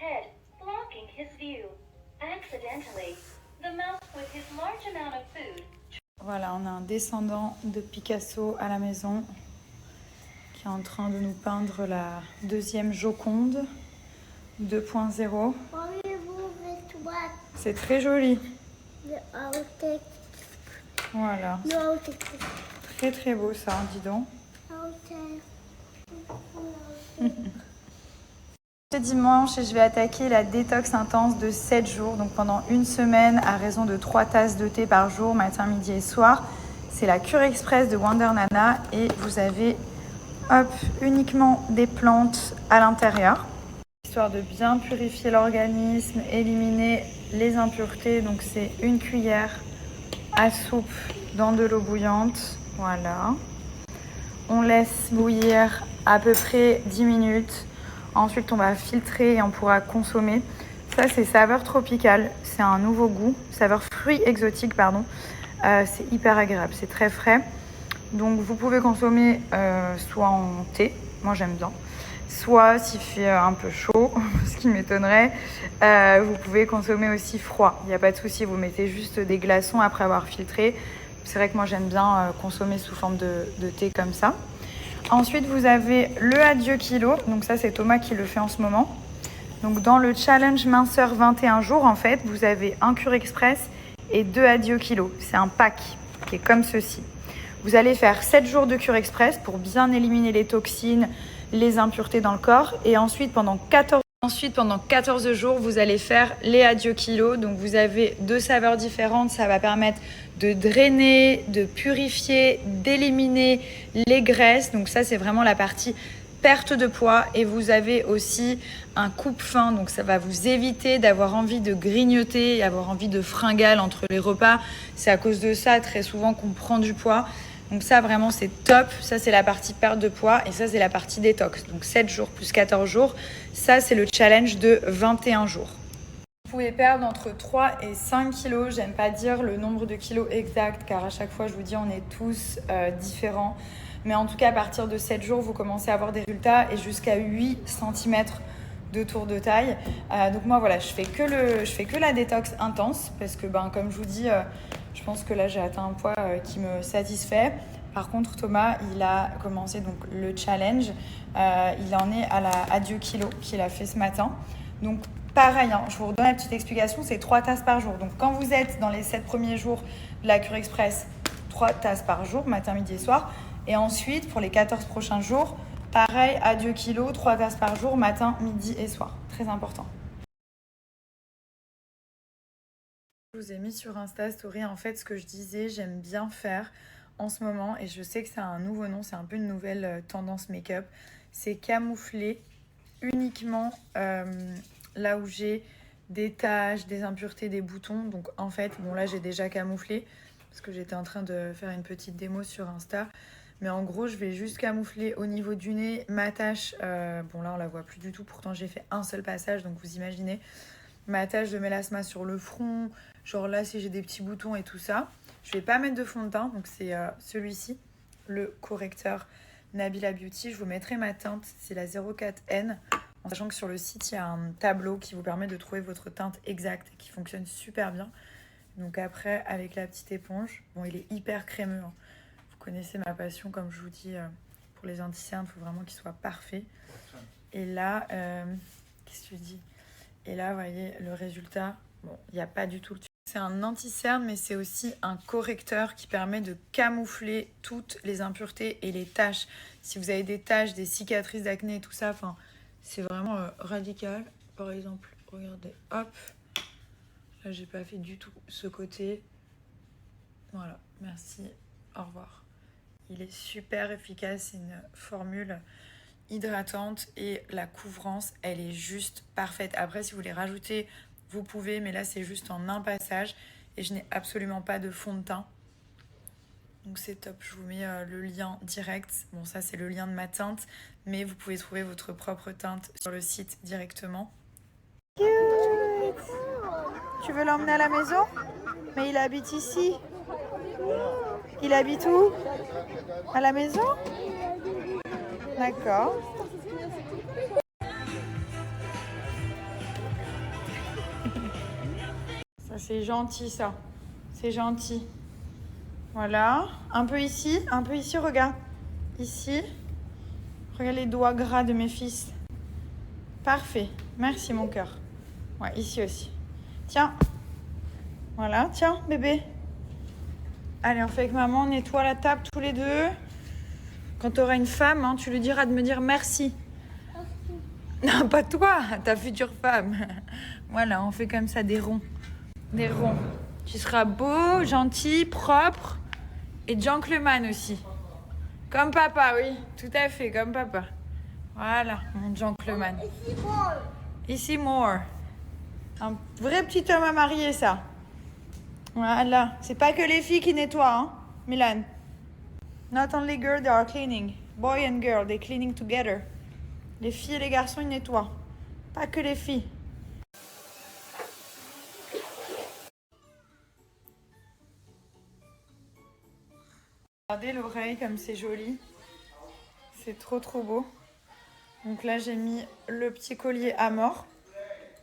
head, blocking his view. Accidentally, the mouse with his large amount of food. Voilà, on a un descendant de Picasso à la maison qui est en train de nous peindre la deuxième Joconde 2.0. C'est très joli. Voilà. Très très beau ça, hein, dis donc. Ce dimanche, je vais attaquer la détox intense de 7 jours, donc pendant une semaine à raison de 3 tasses de thé par jour, matin, midi et soir. C'est la cure express de Wonder Nana et vous avez uniquement des plantes à l'intérieur. Histoire de bien purifier l'organisme, éliminer les impuretés. Donc c'est une cuillère à soupe dans de l'eau bouillante. Voilà. On laisse bouillir à peu près 10 minutes. Ensuite, on va filtrer et on pourra consommer. Ça, c'est saveur tropicale. C'est un nouveau goût. Saveur fruits exotiques, pardon. C'est hyper agréable. C'est très frais. Donc, vous pouvez consommer soit en thé. Moi, j'aime bien. Soit, s'il fait un peu chaud, ce qui m'étonnerait, vous pouvez consommer aussi froid. Il n'y a pas de souci. Vous mettez juste des glaçons après avoir filtré. C'est vrai que moi, j'aime bien consommer sous forme de thé comme ça. Ensuite, vous avez le Adieu Kilo. Donc ça, c'est Thomas qui le fait en ce moment. Donc dans le challenge minceur 21 jours, en fait, vous avez un cure express et 2 Adieu Kilo. C'est un pack qui est comme ceci. Vous allez faire 7 jours de cure express pour bien éliminer les toxines, les impuretés dans le corps. Et ensuite, pendant 14 jours, vous allez faire les Adieu Kilo. Donc vous avez 2 saveurs différentes. Ça va permettre de drainer, de purifier, d'éliminer les graisses. Donc ça, c'est vraiment la partie perte de poids. Et vous avez aussi un coupe-faim. Donc ça va vous éviter d'avoir envie de grignoter et avoir envie de fringale entre les repas. C'est à cause de ça, très souvent, qu'on prend du poids. Donc ça, vraiment, c'est top. Ça, c'est la partie perte de poids. Et ça, c'est la partie détox. Donc 7 jours plus 14 jours. Ça, c'est le challenge de 21 jours. Vous pouvez perdre entre 3 et 5 kilos. J'aime pas dire le nombre de kilos exact, car à chaque fois, je vous dis, on est tous différents. Mais en tout cas, à partir de 7 jours, vous commencez à avoir des résultats et jusqu'à 8 cm de tour de taille. Donc moi, voilà, je fais que la détox intense parce que, comme je vous dis, je pense que là, j'ai atteint un poids qui me satisfait. Par contre, Thomas, il a commencé donc le challenge. Il en est à la Adieu Kilo qu'il a fait ce matin. Donc, pareil, hein, je vous redonne la petite explication, c'est 3 tasses par jour. Donc, quand vous êtes dans les 7 premiers jours de la cure express, 3 tasses par jour, matin, midi et soir. Et ensuite, pour les 14 prochains jours, pareil, Adieu Kilo, 3 tasses par jour, matin, midi et soir. Très important. Je vous ai mis sur Insta Story, en fait, ce que je disais, j'aime bien faire en ce moment. Et je sais que c'est un nouveau nom, c'est un peu une nouvelle tendance make-up. C'est camoufler uniquement là où j'ai des taches, des impuretés, des boutons. Donc en fait, bon là j'ai déjà camouflé parce que j'étais en train de faire une petite démo sur Insta. Mais en gros, je vais juste camoufler au niveau du nez ma tache. Bon là on la voit plus du tout, pourtant j'ai fait un seul passage, donc vous imaginez. Ma tache de mélasma sur le front, genre là si j'ai des petits boutons et tout ça. Je vais pas mettre de fond de teint, donc c'est celui-ci, le correcteur Nabila Beauty. Je vous mettrai ma teinte, c'est la 04N. En sachant que sur le site, il y a un tableau qui vous permet de trouver votre teinte exacte et qui fonctionne super bien. Donc après, avec la petite éponge, bon, il est hyper crémeux. Hein. Vous connaissez ma passion, comme je vous dis, pour les anti-cernes, il faut vraiment qu'il soit parfait. Et là, qu'est-ce que je dis ? Et là, vous voyez, le résultat, bon, il n'y a pas du tout le... C'est un anti-cerne, mais c'est aussi un correcteur qui permet de camoufler toutes les impuretés et les taches. Si vous avez des taches, des cicatrices d'acné et tout ça, enfin... C'est vraiment radical. Par exemple, regardez, hop. Là, j'ai pas fait du tout ce côté. Voilà, merci, au revoir. Il est super efficace, c'est une formule hydratante et la couvrance, elle est juste parfaite. Après, si vous voulez rajouter, vous pouvez, mais là, c'est juste en un passage et je n'ai absolument pas de fond de teint. Donc c'est top, je vous mets le lien direct. Bon, ça c'est le lien de ma teinte, mais vous pouvez trouver votre propre teinte sur le site directement. Tu veux l'emmener à la maison? Mais il habite ici. Il habite où? À la maison? D'accord. C'est gentil ça. C'est gentil. Voilà. Un peu ici, regarde. Ici. Regarde les doigts gras de mes fils. Parfait. Merci mon cœur. Ouais, ici aussi. Tiens. Voilà, tiens, bébé. Allez, on fait avec maman, on nettoie la table tous les deux. Quand tu auras une femme, hein, tu lui diras de me dire merci. Non, pas toi, ta future femme. Voilà, on fait comme ça des ronds. Des ronds. Tu seras beau, gentil, propre et gentleman aussi. Comme papa, oui. Tout à fait, comme papa. Voilà, mon gentleman. Ici, more. Un vrai petit homme à marier, ça. Voilà. C'est pas que les filles qui nettoient, hein, Milan. Not only girls, they are cleaning. Boy and girl, they cleaning together. Les filles et les garçons, ils nettoient. Pas que les filles. Regardez l'oreille comme c'est joli. C'est trop trop beau. Donc là, j'ai mis le petit collier à mort.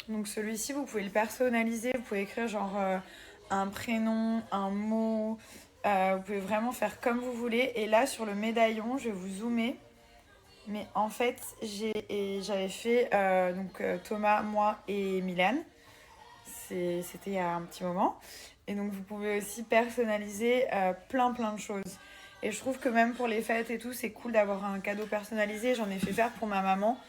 Donc celui-ci, vous pouvez le personnaliser. Vous pouvez écrire genre un prénom, un mot. Vous pouvez vraiment faire comme vous voulez. Et là, sur le médaillon, je vais vous zoomer. Mais en fait, j'avais fait Thomas, moi et Milan. C'était il y a un petit moment. Et donc, vous pouvez aussi personnaliser plein de choses. Et je trouve que même pour les fêtes et tout, c'est cool d'avoir un cadeau personnalisé. J'en ai fait faire pour ma maman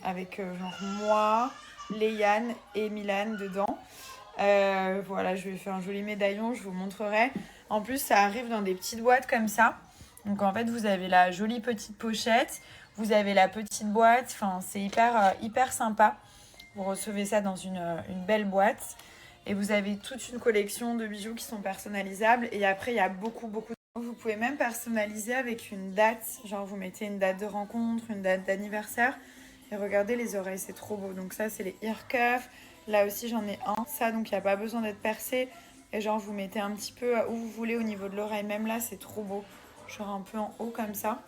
avec genre moi, Léane et Milan dedans. Voilà, je lui ai fait un joli médaillon, je vous montrerai. En plus, ça arrive dans des petites boîtes comme ça. Donc en fait, vous avez la jolie petite pochette, vous avez la petite boîte. Enfin, c'est hyper sympa. Vous recevez ça dans une belle boîte. Et vous avez toute une collection de bijoux qui sont personnalisables. Et après, il y a beaucoup. Vous pouvez même personnaliser avec une date. Genre, vous mettez une date de rencontre, une date d'anniversaire. Et regardez les oreilles, c'est trop beau. Donc ça, c'est les ear cuffs. Là aussi, j'en ai un. Ça, donc, il n'y a pas besoin d'être percé. Et genre, vous mettez un petit peu où vous voulez au niveau de l'oreille. Même là, c'est trop beau. Genre un peu en haut comme ça.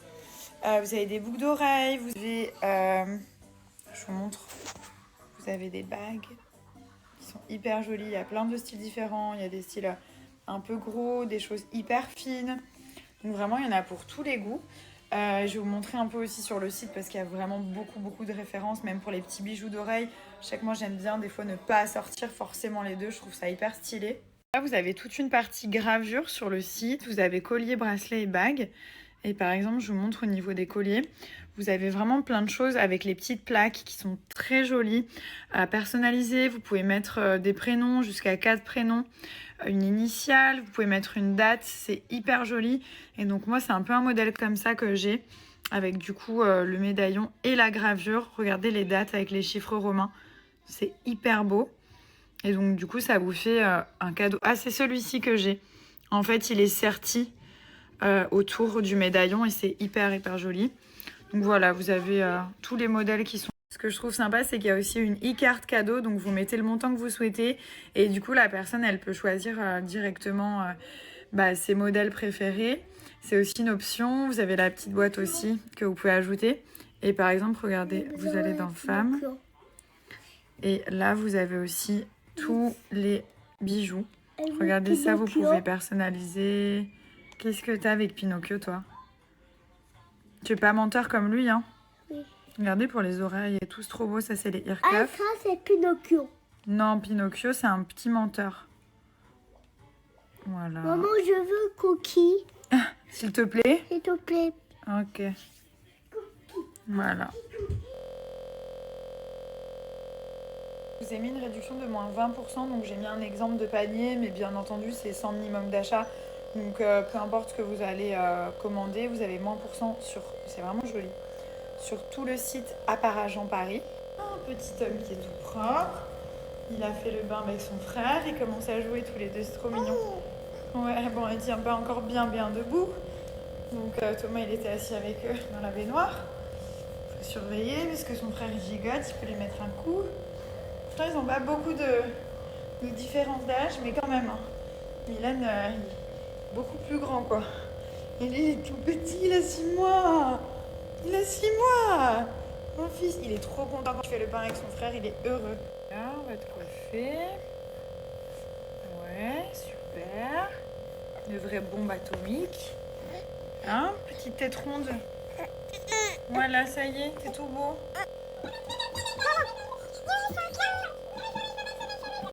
Vous avez des boucles d'oreilles. Vous avez... je vous montre. Vous avez des bagues qui sont hyper jolies. Il y a plein de styles différents. Il y a des styles un peu gros, des choses hyper fines. Donc vraiment, il y en a pour tous les goûts. Je vais vous montrer un peu aussi sur le site parce qu'il y a vraiment beaucoup de références, même pour les petits bijoux d'oreilles. Je sais que moi, j'aime bien des fois ne pas assortir forcément les deux. Je trouve ça hyper stylé. Là, vous avez toute une partie gravure sur le site. Vous avez collier, bracelet et bagues. Et par exemple, je vous montre au niveau des colliers. Vous avez vraiment plein de choses avec les petites plaques qui sont très jolies à personnaliser. Vous pouvez mettre des prénoms, jusqu'à 4 prénoms, une initiale. Vous pouvez mettre une date. C'est hyper joli. Et donc moi, c'est un peu un modèle comme ça que j'ai. Avec du coup le médaillon et la gravure. Regardez les dates avec les chiffres romains. C'est hyper beau. Et donc du coup, ça vous fait un cadeau. Ah, c'est celui-ci que j'ai. En fait, il est serti autour du médaillon et c'est hyper joli. Donc voilà, vous avez tous les modèles qui sont... Ce que je trouve sympa, c'est qu'il y a aussi une e-carte cadeau. Donc vous mettez le montant que vous souhaitez. Et du coup, la personne, elle peut choisir directement ses modèles préférés. C'est aussi une option. Vous avez la petite boîte aussi que vous pouvez ajouter. Et par exemple, regardez, vous allez dans Femmes. Et là, vous avez aussi tous les bijoux. Regardez ça, vous pouvez personnaliser. Qu'est-ce que t'as avec Pinocchio, toi? Tu es pas menteur comme lui, hein? Oui. Regardez pour les oreilles et tout, c'est trop beau. Ça, c'est les ear cuffs. Ah, ça, c'est Pinocchio. Non, Pinocchio, c'est un petit menteur. Voilà. Maman, je veux cookie. S'il te plaît? S'il te plaît. Ok. Voilà. Je vous ai mis une réduction de moins 20%, donc j'ai mis un exemple de panier, mais bien entendu, c'est sans minimum d'achat. Donc peu importe ce que vous allez commander, vous avez moins % sur... C'est vraiment joli. Sur tout le site Apparagent Paris. Un petit homme qui est tout propre. Il a fait le bain avec son frère. Ils commencent à jouer tous les deux, c'est trop mignon. Ouais, bon, il tient pas encore bien debout. Donc Thomas, il était assis avec eux dans la baignoire. Faut surveiller, parce que son frère, il gigote, il peut lui mettre un coup. Pourtant, ils n'ont pas beaucoup de différence d'âge, mais quand même. Hein. Milan, il est beaucoup plus grand, quoi. Et lui, il est tout petit, il a 6 mois. Il a 6 mois. Mon fils, il est trop content quand tu fais le bain avec son frère, il est heureux. Là, on va te coiffer. Ouais, super. De vraies bombes atomiques. Hein, petite tête ronde. Voilà, ça y est, t'es tout beau.